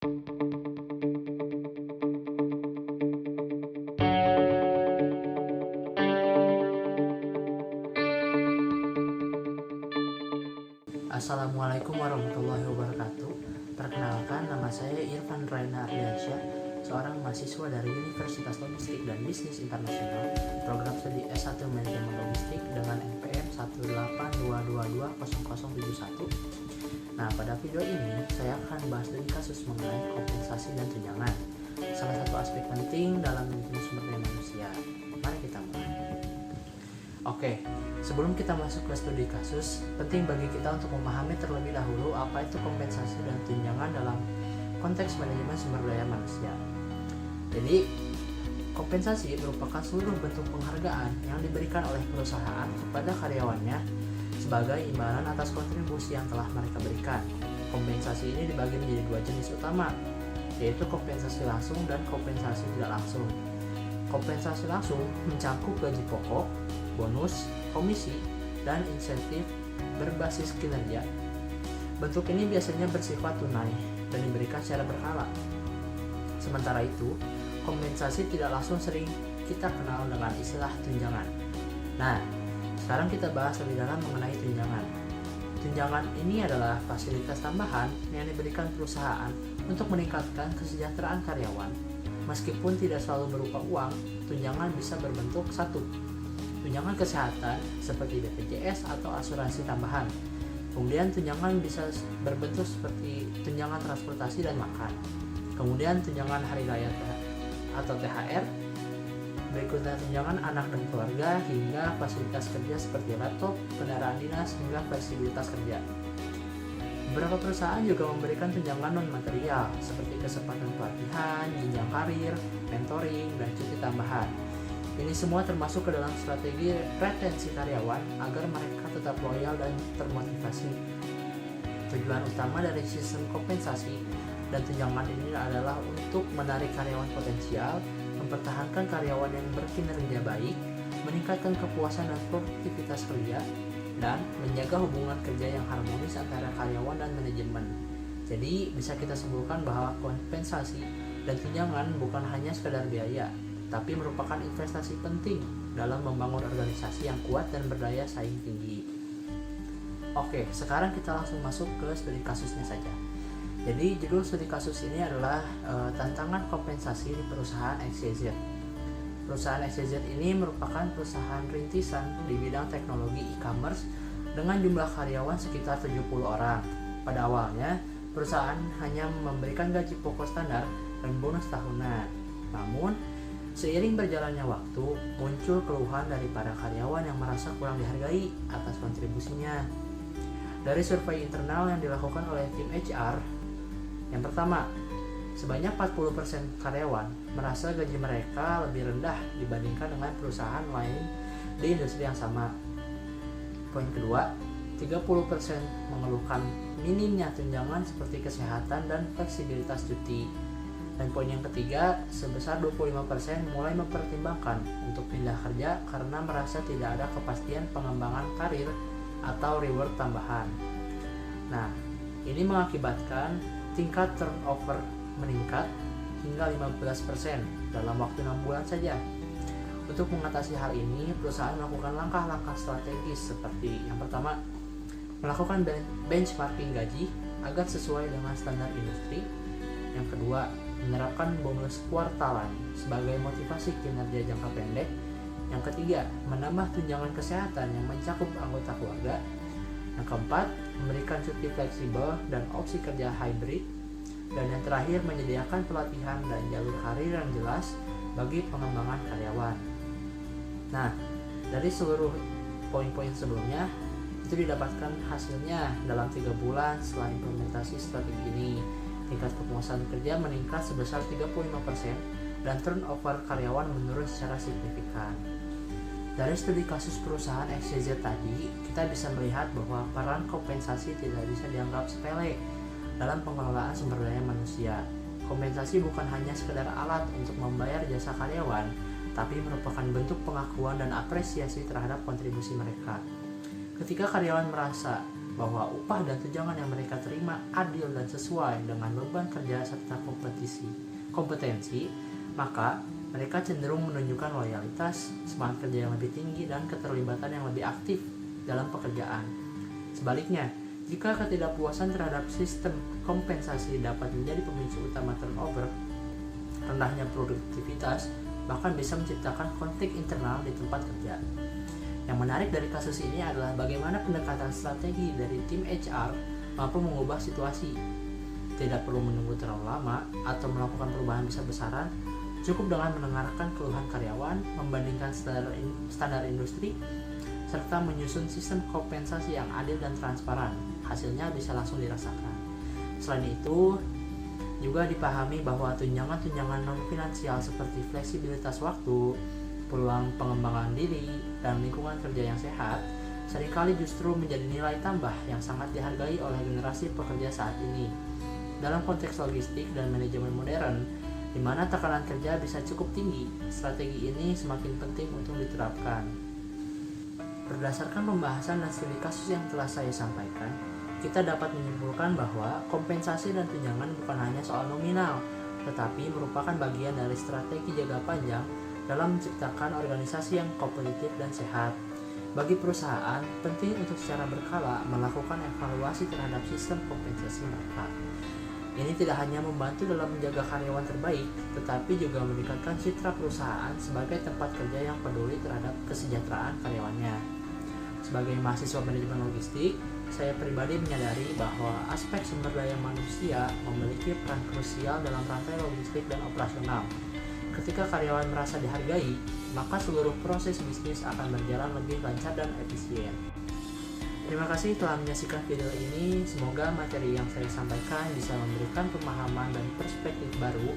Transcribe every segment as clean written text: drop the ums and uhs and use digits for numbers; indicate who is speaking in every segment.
Speaker 1: Assalamualaikum warahmatullahi wabarakatuh. Perkenalkan, nama saya Irfan Raina Ardiansyah, seorang mahasiswa dari Universitas Logistik dan Bisnis Internasional, program studi S1 Manajemen Logistik dengan NPM 182220071. Nah, pada video ini saya akan bahas studi kasus mengenai kompensasi dan tunjangan, salah satu aspek penting dalam manajemen sumber daya manusia. Mari kita mulai. Oke, sebelum kita masuk ke studi kasus, penting bagi kita untuk memahami terlebih dahulu apa itu kompensasi dan tunjangan dalam konteks manajemen sumber daya manusia. Jadi, kompensasi merupakan seluruh bentuk penghargaan yang diberikan oleh perusahaan kepada karyawannya sebagai imbalan atas kontribusi yang telah mereka berikan. Kompensasi ini dibagi menjadi dua jenis utama, yaitu kompensasi langsung dan kompensasi tidak langsung. Kompensasi langsung mencakup gaji pokok, bonus, komisi, dan insentif berbasis kinerja. Bentuk ini biasanya bersifat tunai dan diberikan secara berkala. Sementara itu, kompensasi tidak langsung sering kita kenal dengan istilah tunjangan. Nah, sekarang kita bahas lebih dalam mengenai tunjangan. Tunjangan ini adalah fasilitas tambahan yang diberikan perusahaan untuk meningkatkan kesejahteraan karyawan. Meskipun tidak selalu berupa uang, tunjangan bisa berbentuk satu, tunjangan kesehatan seperti BPJS atau asuransi tambahan. Kemudian tunjangan bisa berbentuk seperti tunjangan transportasi dan makan. Kemudian tunjangan hari raya atau THR. Berikutnya tunjangan anak dan keluarga hingga fasilitas kerja seperti laptop, kendaraan dinas hingga fleksibilitas kerja. Beberapa perusahaan juga memberikan tunjangan non-material seperti kesempatan pelatihan, jenjang karir, mentoring, dan cuti tambahan. Ini semua termasuk ke dalam strategi retensi karyawan agar mereka tetap loyal dan termotivasi. Tujuan utama dari sistem kompensasi dan tunjangan ini adalah untuk menarik karyawan potensial, mempertahankan karyawan yang berkinerja baik, meningkatkan kepuasan dan produktivitas kerja, dan menjaga hubungan kerja yang harmonis antara karyawan dan manajemen. Jadi bisa kita simpulkan bahwa kompensasi dan tunjangan bukan hanya sekadar biaya, tapi merupakan investasi penting dalam membangun organisasi yang kuat dan berdaya saing tinggi. Oke, sekarang kita langsung masuk ke studi kasusnya saja. Jadi judul studi kasus ini adalah tantangan kompensasi di perusahaan XYZ. Perusahaan XYZ ini merupakan perusahaan rintisan di bidang teknologi e-commerce dengan jumlah karyawan sekitar 70 orang. Pada awalnya, perusahaan hanya memberikan gaji pokok standar dan bonus tahunan. Namun, seiring berjalannya waktu, muncul keluhan dari para karyawan yang merasa kurang dihargai atas kontribusinya. Dari survei internal yang dilakukan oleh tim HR, yang pertama, sebanyak 40% karyawan merasa gaji mereka lebih rendah dibandingkan dengan perusahaan lain di industri yang sama. Poin kedua, 30% mengeluhkan minimnya tunjangan seperti kesehatan dan fleksibilitas cuti. Dan poin yang ketiga, sebesar 25% mulai mempertimbangkan untuk pindah kerja karena merasa tidak ada kepastian pengembangan karir atau reward tambahan. Nah, ini mengakibatkan tingkat turnover meningkat hingga 15% dalam waktu 6 bulan saja. Untuk mengatasi hal ini, perusahaan melakukan langkah-langkah strategis seperti yang pertama, melakukan benchmarking gaji agar sesuai dengan standar industri. Yang kedua, menerapkan bonus kuartalan sebagai motivasi kinerja jangka pendek. Yang ketiga, menambah tunjangan kesehatan yang mencakup anggota keluarga. Yang keempat, memberikan cuti fleksibel dan opsi kerja hybrid. Dan yang terakhir, menyediakan pelatihan dan jalur karir yang jelas bagi pengembangan karyawan. Nah, dari seluruh poin-poin sebelumnya, itu didapatkan hasilnya dalam 3 bulan setelah implementasi strategi ini. Tingkat kepuasan kerja meningkat sebesar 35% dan turnover karyawan menurun secara signifikan. Dari studi kasus perusahaan XYZ tadi, kita bisa melihat bahwa peran kompensasi tidak bisa dianggap sepele dalam pengelolaan sumber daya manusia. Kompensasi bukan hanya sekedar alat untuk membayar jasa karyawan, tapi merupakan bentuk pengakuan dan apresiasi terhadap kontribusi mereka. Ketika karyawan merasa bahwa upah dan tunjangan yang mereka terima adil dan sesuai dengan beban kerja serta kompetensi, maka mereka cenderung menunjukkan loyalitas, semangat kerja yang lebih tinggi, dan keterlibatan yang lebih aktif dalam pekerjaan. Sebaliknya, jika ketidakpuasan terhadap sistem kompensasi dapat menjadi pemicu utama turnover, rendahnya produktivitas bahkan bisa menciptakan konflik internal di tempat kerja. Yang menarik dari kasus ini adalah bagaimana pendekatan strategi dari tim HR mampu mengubah situasi. Tidak perlu menunggu terlalu lama atau melakukan perubahan besar-besaran, cukup dengan mendengarkan keluhan karyawan, membandingkan standar industri, serta menyusun sistem kompensasi yang adil dan transparan. Hasilnya bisa langsung dirasakan. Selain itu, juga dipahami bahwa tunjangan-tunjangan non-finansial seperti fleksibilitas waktu, peluang pengembangan diri, dan lingkungan kerja yang sehat seringkali justru menjadi nilai tambah yang sangat dihargai oleh generasi pekerja saat ini. Dalam konteks logistik dan manajemen modern, di mana tekanan kerja bisa cukup tinggi, strategi ini semakin penting untuk diterapkan. Berdasarkan pembahasan dan studi kasus yang telah saya sampaikan, kita dapat menyimpulkan bahwa kompensasi dan tunjangan bukan hanya soal nominal, tetapi merupakan bagian dari strategi jangka panjang dalam menciptakan organisasi yang kompetitif dan sehat. Bagi perusahaan, penting untuk secara berkala melakukan evaluasi terhadap sistem kompensasi mereka. Ini tidak hanya membantu dalam menjaga karyawan terbaik, tetapi juga meningkatkan citra perusahaan sebagai tempat kerja yang peduli terhadap kesejahteraan karyawannya. Sebagai mahasiswa manajemen logistik, saya pribadi menyadari bahwa aspek sumber daya manusia memiliki peran krusial dalam rantai logistik dan operasional. Ketika karyawan merasa dihargai, maka seluruh proses bisnis akan berjalan lebih lancar dan efisien. Terima kasih telah menyaksikan video ini. Semoga materi yang saya sampaikan bisa memberikan pemahaman dan perspektif baru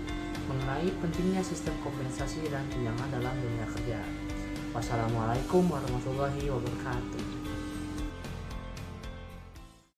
Speaker 1: mengenai pentingnya sistem kompensasi dan tunjangan dalam dunia kerja. Wassalamualaikum warahmatullahi wabarakatuh.